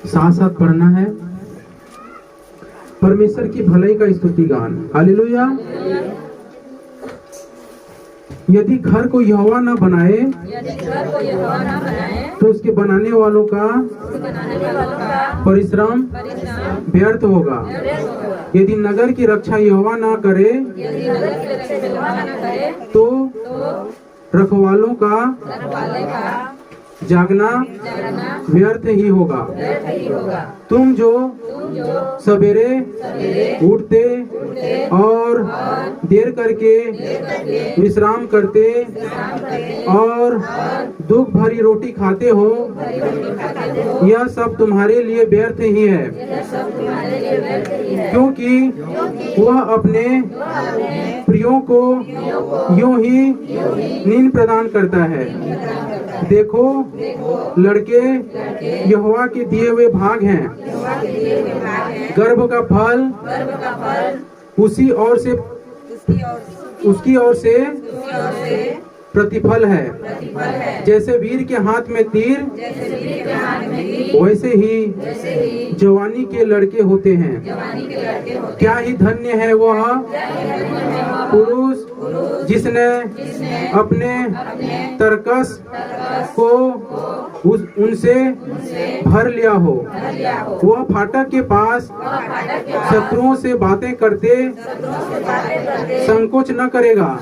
साथ साथ पढ़ना है परमेश्वर की भलाई का स्तुति गान। हालेलुया। यदि घर को यहोवा न बनाए तो उसके बनाने वालों का परिश्रम व्यर्थ होगा। यदि नगर की रक्षा यहोवा न करे तो रखवालों का जागना व्यर्थ ही होगा। तुम जो सवेरे उठते और देर करके विश्राम करते और दुख भरी रोटी खाते हो, यह सब तुम्हारे लिए व्यर्थ ही है, क्योंकि वह अपने प्रियों को यूं ही नींद प्रदान करता है। देखो, लड़के यहोवा के दिए हुए भाग हैं, गर्भ का फल उसकी ओर से प्रतिफल है। जैसे वीर के हाथ में तीर, वैसे ही जवानी के लड़के होते हैं। क्या ही धन्य है वह पुरुष जिसने अपने तरकस को उनसे भर लिया हो। वह फाटक के पास शत्रुओं से बातें करते संकोच न करेगा।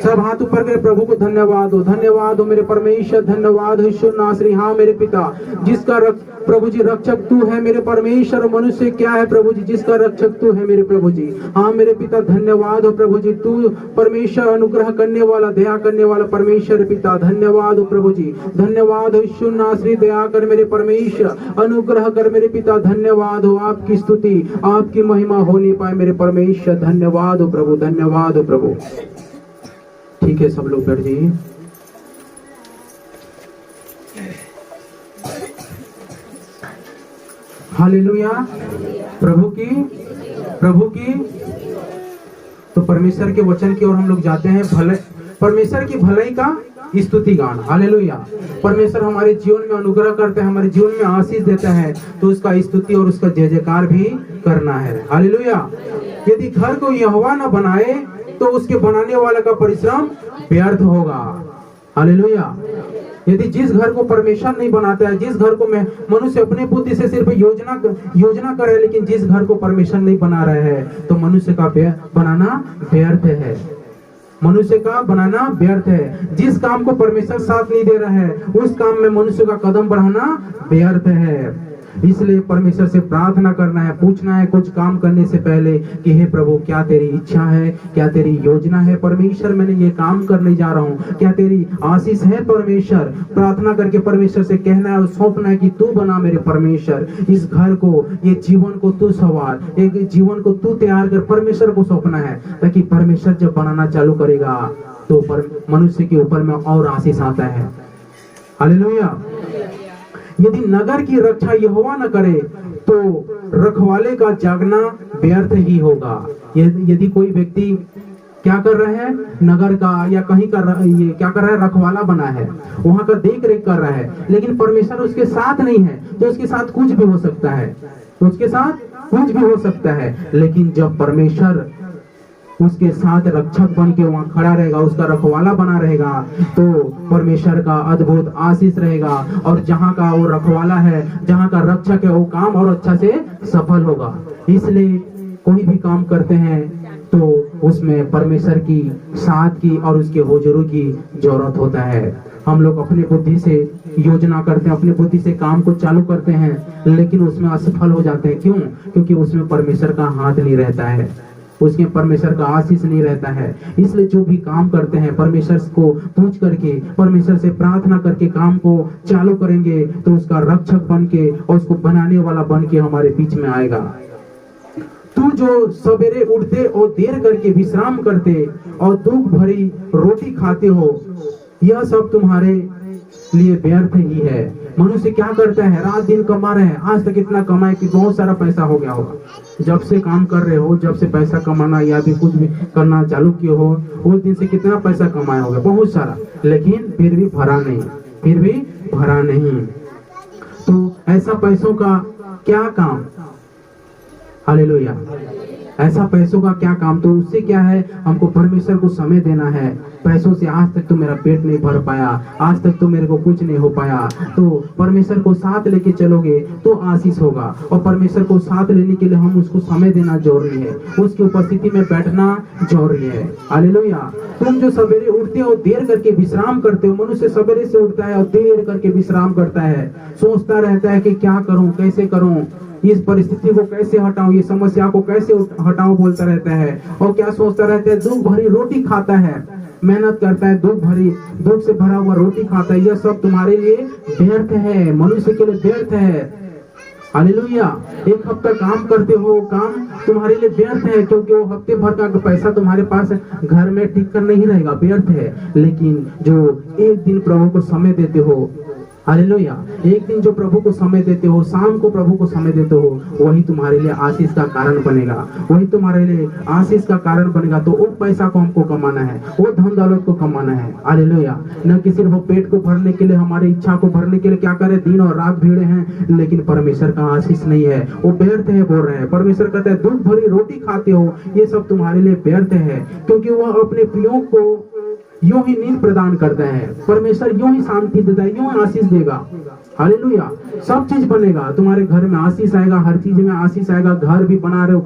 सब हाथ ऊपर कर प्रभु को धन्यवाद हो, धन्यवाद हो मेरे परमेश्वर, धन्यवाद हो ईश्वर नासरी। हाँ मेरे पिता, जिसका प्रभु जी रक्षक तू है मेरे परमेश्वर। मनुष्य क्या है प्रभु जी, जिसका रक्षक तू है मेरे प्रभु जी। हाँ मेरे पिता, धन्यवाद हो प्रभु जी, तू परमेश्वर अनुग्रह करने वाला, दया करने वाला परमेश्वर पिता। धन्यवाद हो प्रभु जी, धन्यवाद हो ईश्वर नासरी। दया कर मेरे परमेश्वर, अनुग्रह कर मेरे पिता। धन्यवाद हो, आपकी स्तुति आपकी महिमा हो नहीं पाए मेरे परमेश्वर। धन्यवाद हो प्रभु, धन्यवाद हो प्रभु। ठीक है, सब लोग बैठ जाइए। हालेलुया। प्रभु की तो परमेश्वर के वचन की ओर हम लोग जाते हैं। परमेश्वर की भलाई का स्तुति गान। हालेलुया। परमेश्वर हमारे जीवन में अनुग्रह करते हैं, हमारे जीवन में आशीष देता है, तो उसका स्तुति और उसका जय जयकार भी करना है। हालेलुया। यदि घर को यहोवा न बनाए तो उसके बनाने वाला का परिश्रम व्यर्थ होगा। हालेलुया। यदि जिस घर को परमेश्वर नहीं बनाता है, जिस घर को मनुष्य अपने बुद्धि से सिर्फ योजना करे, लेकिन जिस घर को परमेश्वर नहीं बना रहे हैं, तो मनुष्य का बनाना व्यर्थ है। मनुष्य का बनाना व्यर्थ है। जिस काम को परमेश्वर साथ नहीं दे रहा है, उस काम में मनुष्य का कदम बढ़ाना व्यर्थ है। इसलिए परमेश्वर से प्रार्थना करना है, पूछना है कुछ काम करने से पहले कि हे प्रभु, क्या तेरी इच्छा है, क्या तेरी योजना है परमेश्वर, मैंने ये काम करने जा रहा हूँ, क्या तेरी आशीष है परमेश्वर। प्रार्थना करके परमेश्वर से कहना है और सौंपना है कि तू बना मेरे परमेश्वर इस घर को, ये जीवन को तू संवार, एक जीवन को तू तैयार कर। परमेश्वर को सौंपना है, ताकि परमेश्वर जब बनाना चालू करेगा तो मनुष्य के ऊपर में और आशीष आता है। हालेलुया। यदि नगर की रक्षा यहोवा न करे तो रखवाले का जागना व्यर्थ ही होगा। यदि कोई व्यक्ति क्या कर रहा है, नगर का या कहीं का ये क्या कर रहा है, रखवाला बना है, वहां का देख रेख कर रहा है, लेकिन परमेश्वर उसके साथ नहीं है, तो उसके साथ कुछ भी हो सकता है, उसके साथ कुछ भी हो सकता है। लेकिन जब परमेश्वर उसके साथ रक्षक बन के वहां खड़ा रहेगा, उसका रखवाला बना रहेगा, तो परमेश्वर का अद्भुत आशीष रहेगा। और जहां का वो रखवाला है, जहां का रक्षक है, वो काम और अच्छा से सफल होगा। इसलिए कोई भी काम करते हैं तो उसमें परमेश्वर की साथ की और उसके हुजूर की जरूरत होता है। हम लोग अपनी बुद्धि से योजना करते हैं, अपनी बुद्धि से काम को चालू करते हैं, लेकिन उसमें असफल हो जाते हैं। क्यों? क्योंकि उसमें परमेश्वर का हाथ नहीं रहता है, उसके परमेश्वर का आशीष नहीं रहता है। इसलिए जो भी काम करते हैं, परमेश्वर को पूछ करके, परमेश्वर से प्रार्थना करके काम को चालू करेंगे, तो उसका रक्षक बन के और उसको बनाने वाला बन के हमारे बीच में आएगा। तू जो सवेरे उठते और देर करके विश्राम करते और दुख भरी रोटी खाते हो, यह सब तुम्हारे लिए व्यर्थ ही है। मनुष्य क्या करता है, रात दिन कमा रहे हैं, आज तक इतना कमाए कि बहुत सारा पैसा हो गया होगा। जब से काम कर रहे हो, जब से पैसा कमाना या भी कुछ भी करना चालू किए हो, उस दिन से कितना पैसा कमाया होगा, बहुत सारा, लेकिन फिर भी भरा नहीं, फिर भी भरा नहीं। तो ऐसा पैसों का क्या काम, हालेलुया, ऐसा पैसों का क्या काम। तो उससे क्या है, हमको परमेश्वर को समय देना है। पैसों से आज तक तो मेरा पेट नहीं भर पाया, आज तक तो मेरे को कुछ नहीं हो पाया, तो परमेश्वर को साथ लेके चलोगे तो आशीष होगा। और परमेश्वर को साथ लेने के लिए हम उसको समय देना जरूरी है, उसकी उपस्थिति में बैठना जरूरी है। हालेलुया। तुम जो सवेरे उठते हो देर करके विश्राम करते हो, मनुष्य सवेरे से उठता है और देर करके विश्राम करता है, सोचता रहता है कि क्या करूं, कैसे करूं, इस परिस्थिति को कैसे हटाऊं, ये समस्या को कैसे हटाऊं बोलता रहता है। और क्या सोचता रहता है, दुख भरी रोटी खाता है, मेहनत करता है, दुख से भरा हुआ रोटी खाता है। यह सब तुम्हारे लिए व्यर्थ है, मनुष्य के लिए व्यर्थ है। हालेलुया। एक हफ्ता काम करते हो, काम तुम्हारे लिए व्यर्थ है, क्योंकि वो हफ्ते भर का पैसा तुम्हारे पास घर में टिक कर नहीं रहेगा, व्यर्थ है। लेकिन जो एक दिन प्रभु को समय देते हो, हालेलुया, एक दिन जो प्रभु को समय देते हो, शाम को प्रभु को समय देते हो, वही तुम्हारे लिए आशीष का कारण बनेगा, वही तुम्हारे लिए आशीष का कारण बनेगा। तो वो पैसा को हमको कमाना है, वो धन दौलत को कमाना है, हालेलुया। न कि सिर्फ वो पेट को भरने के लिए, हमारी इच्छा को भरने के लिए क्या करे, दिन और रात भीड़े हैं, लेकिन परमेश्वर का आशीष नहीं है, वो व्यर्थ है बोल रहे हैं। परमेश्वर कहता है दुख भरी रोटी खाते हो, ये सब तुम्हारे लिए व्यर्थ है, क्योंकि वह अपने प्रियों को यूं ही नींद प्रदान करता है। परमेश्वर यूं ही शांति देता है, यूं आशीष देगा। हालेलुया। सब चीज बनेगा, तुम्हारे घर में आशीष आएगा, हर चीज में आशीष आएगा। घर भी बना रहे हो,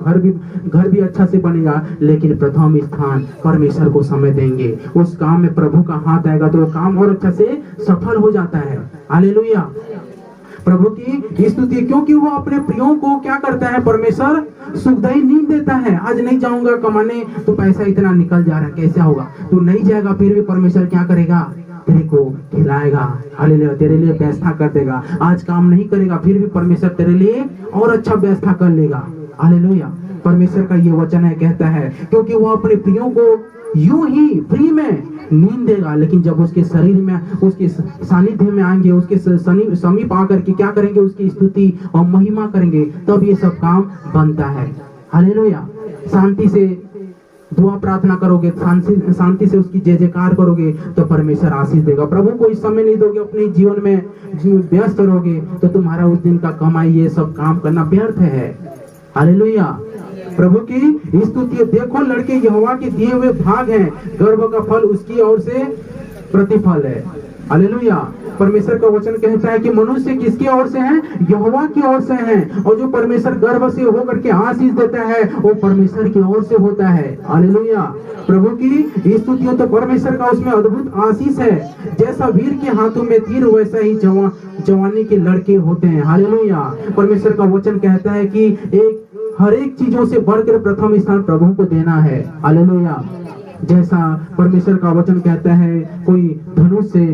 घर भी अच्छा से बनेगा, लेकिन प्रथम स्थान परमेश्वर को समय देंगे, उस काम में प्रभु का हाथ आएगा तो वो काम और अच्छा से सफल हो जाता है। हालेलुया। प्रभु की स्तुति, क्योंकि वो अपने प्रियों को क्या करता है, परमेश्वर सुखदायी नींद देता है। आज नहीं जाऊंगा कमाने तो पैसा इतना निकल जा रहा है, कैसे होगा, तू नहीं जाएगा फिर भी परमेश्वर क्या करेगा, तेरे को खिलाएगा। हालेलुया। तेरे लिए व्यवस्था कर देगा। आज काम नहीं करेगा फिर भी परमेश्वर तेरे लिए और अच्छा व्यवस्था कर लेगा। हालेलुया। परमेश्वर का ये वचन है, कहता है क्योंकि वो अपने प्रियों को यूं ही फ्री में नींद देगा, लेकिन जब उसके शरीर में, उसके सानिध्य में आएंगे, उसके समीप आकर के क्या करेंगे, उसकी स्तुति और महिमा करेंगे, तब ये सब काम बनता है। हालेलुया। शांति से दुआ प्रार्थना करोगे, शांति से उसकी जय जयकार करोगे तो परमेश्वर आशीष देगा। प्रभु को इस समय नहीं दोगे, अपने जीवन में व्यस्त रहोगे तो तुम्हारा उस दिन का कमाई, ये सब काम करना व्यर्थ है। हालेलुया। प्रभु की स्तुति। देखो लड़के यहोवा के दिए हुए भाग हैं, गर्भ का फल उसकी ओर से प्रतिफल है। हालेलुया। परमेश्वर का वचन कहता है कि मनुष्य किसकी ओर से है, यहोवा की ओर से है, और जो परमेश्वर गर्भ से होकर के आशीष देता है वो परमेश्वर की ओर से होता है। हालेलुया। प्रभु की स्तुति हो तो परमेश्वर का उसमें अद्भुत आशीष है। जैसा वीर के हाथों में तीर वैसा ही जवानी के लड़के होते हैं। हालेलुया। परमेश्वर का वचन कहता है कि हर एक चीजों से बढ़कर प्रथम स्थान प्रभु को देना है। हालेलुया। जैसा परमेश्वर का वचन कहता है, कोई धनुष से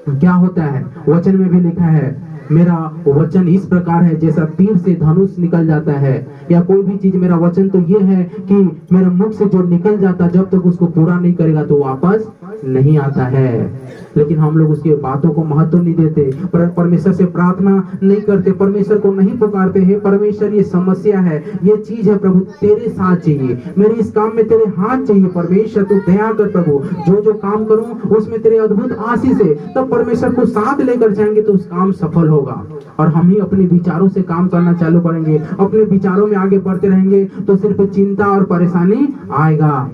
क्या होता है, वचन में भी लिखा है, मेरा वचन इस प्रकार है जैसा तीर से धनुष निकल जाता है, या कोई भी चीज, मेरा वचन तो ये है कि मेरे मुख से जो निकल जाता, जब तक उसको पूरा नहीं करेगा तो वापस नहीं आता है। लेकिन हम लोग उसकी बातों को महत्व नहीं देते, परमेश्वर से प्रार्थना नहीं करते, परमेश्वर को नहीं पुकारते हैं। परमेश्वर ये समस्या है, ये चीज है, प्रभु तेरे साथ चाहिए, मेरे इस काम में तेरे हाथ चाहिए। परमेश्वर तू दया कर प्रभु, जो काम करूं उसमें तेरे अद्भुत आशीष है। तब परमेश्वर को साथ लेकर जाएंगे तो उस काम सफल होगा। और हम ही अपने विचारों से काम करना चालू करेंगे, अपने विचारों में आगे बढ़ते रहेंगे तो सिर्फ चिंता और परेशानी आएगा।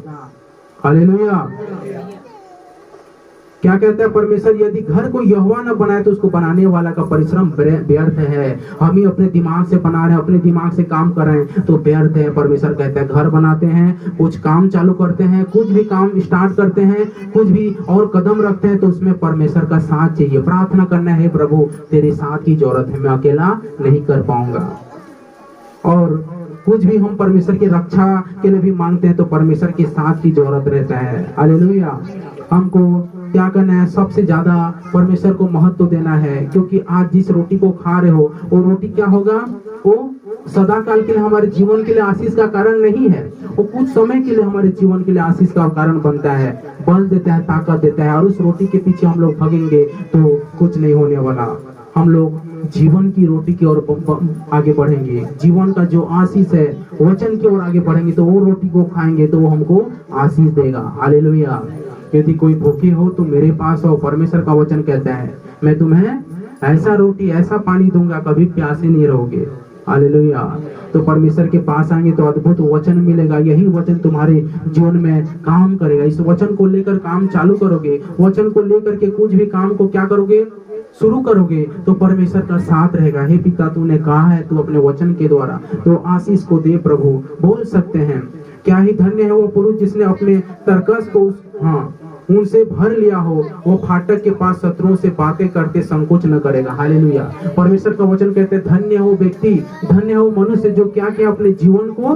हालेलुया। क्या कहता है परमेश्वर, यदि घर को यहोवा न बनाए तो उसको बनाने वाला का परिश्रम व्यर्थ है। हम ही अपने दिमाग से बना रहे हैं, अपने दिमाग से काम कर रहे हैं तो व्यर्थ है। परमेश्वर कहता है घर बनाते हैं, कुछ काम चालू करते हैं, कुछ भी काम स्टार्ट करते हैं, कुछ भी और कदम रखते हैं तो उसमें परमेश्वर का साथ चाहिए। प्रार्थना करना है, प्रभु तेरे साथ की जरूरत है, मैं अकेला नहीं कर पाऊंगा। और कुछ भी हम परमेश्वर की रक्षा के लिए भी मांगते हैं तो परमेश्वर के साथ की जरूरत रहता है। हालेलुया। हमको क्या करना है, सबसे ज्यादा परमेश्वर को महत्व देना है, क्योंकि आज जिस रोटी को खा रहे हो वो रोटी क्या होगा, वो सदा काल के लिए हमारे जीवन के लिए आशीष का कारण नहीं है, वो कुछ समय के लिए हमारे जीवन के लिए आशीष का कारण बनता है, बल देता है, ताकत देता है। और उस रोटी के पीछे हम लोग भागेंगे तो कुछ नहीं होने वाला। हम लोग जीवन की रोटी की ओर आगे बढ़ेंगे, जीवन का जो आशीष है वचन की ओर आगे बढ़ेंगे तो वो रोटी को खाएंगे तो वो हमको आशीष देगा। हालेलुया। यदि कोई भूखे हो तो मेरे पास आओ, परमेश्वर का वचन कहता है मैं तुम्हें ऐसा रोटी ऐसा पानी दूंगा, कभी प्यासे नहीं रहोगे। हालेलुया। तो परमेश्वर के पास आएंगे तो अद्भुत वचन मिलेगा, यही वचन तुम्हारे जीवन में काम करेगा। इस वचन को लेकर काम चालू करोगे, वचन को लेकर के कुछ भी काम को क्या करोगे, शुरू करोगे, तो परमेश्वर का साथ रहेगा। हे पिता, तूने कहा है तू अपने वचन के द्वारा, तो आशीष को दे प्रभु। बोल सकते हैं, क्या ही धन्य है वो पुरुष जिसने अपने तर्कस को उनसे भर लिया हो, वो फाटक के पास शत्रुओं से बातें करते संकोच न करेगा। हालेलुया। परमेश्वर का वचन कहते हैं, धन्य हो व्यक्ति, धन्य हो मनुष्य जो क्या क्या अपने जीवन को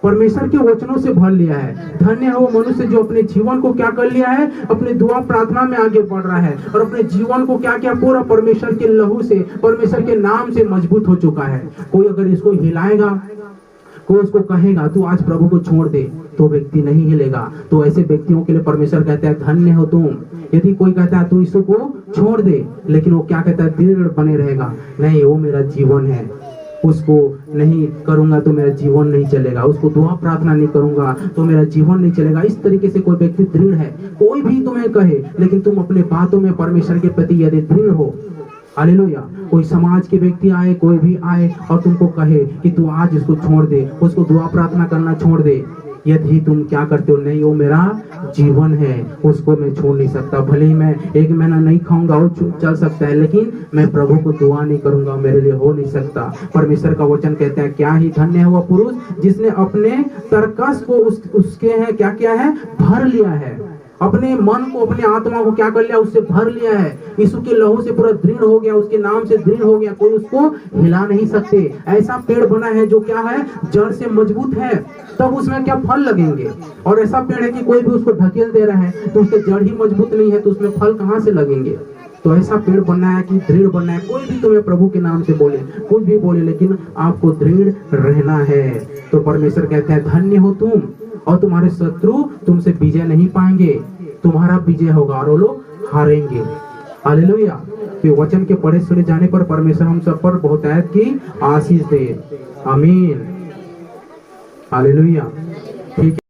परमेश्वर के वचनों से भर लिया है। धन्य है वो मनुष्य जो अपने जीवन को क्या कर लिया है, अपने दुआ प्रार्थना में आगे बढ़ रहा है और अपने जीवन को क्या क्या पूरा परमेश्वर के लहू से, परमेश्वर के नाम से मजबूत हो चुका है। कोई अगर इसको हिलाएगा, कोई उसको कहेगा तू आज प्रभु को छोड़ दे, तो व्यक्ति नहीं हिलेगा। तो ऐसे व्यक्तियों के लिए परमेश्वर कहता है, धन्य हो तुम। यदि कोई कहता है तू यीशु को छोड़ दे, लेकिन वो क्या कहता है, दृढ़ बने रहेगा, नहीं वो मेरा जीवन है, उसको नहीं करूंगा तो मेरा जीवन नहीं चलेगा, उसको दुआ प्रार्थना नहीं करूंगा तो मेरा जीवन नहीं चलेगा। इस तरीके से कोई व्यक्ति दृढ़ है। कोई भी तुम्हें कहे, लेकिन तुम अपने बातों में परमेश्वर के प्रति यदि दृढ़ हो, हालेलुया। कोई समाज के व्यक्ति आए, कोई भी आए और तुमको कहे कि तू आज इसको छोड़ दे, उसको दुआ प्रार्थना करना छोड़ दे, यदि तुम क्या करते हो, नहीं वो मेरा जीवन है, उसको मैं छोड़ नहीं सकता। भले ही मैं 1 महीना नहीं खाऊंगा, वो चल सकता है, लेकिन मैं प्रभु को दुआ नहीं करूंगा, मेरे लिए हो नहीं सकता। परमेश्वर का वचन कहते हैं, क्या ही धन्य है वो पुरुष जिसने अपने तर्कस को उसके है क्या क्या है, भर लिया है। अपने मन को, अपने आत्मा को क्या कर लिया, उससे भर लिया है। यीशु के लहू से पूरा दृढ़ हो गया, उसके नाम से दृढ़ हो गया, कोई उसको हिला नहीं सकते। ऐसा पेड़ बना है जो क्या है, जड़ से मजबूत है, तब उसमें क्या फल लगेंगे। और ऐसा पेड़ है कि कोई भी उसको ढकेल दे रहा है तो उसके जड़ ही मजबूत नहीं है, तो उसमें फल कहाँ से लगेंगे। तो ऐसा पेड़ बनना है कि दृढ़ बनना है। कोई भी तुम्हें प्रभु के नाम से बोले, कुछ भी बोले, लेकिन आपको दृढ़ रहना है। तो परमेश्वर कहता है, धन्य हो तुम, और तुम्हारे शत्रु तुमसे विजय नहीं पाएंगे, तुम्हारा विजय होगा और वो लोग हारेंगे। हालेलुया। तो वचन के पढ़े सुने जाने पर परमेश्वर हम सब पर बहुतायत की आशीष दे। आमीन। हालेलुया। ठीक है।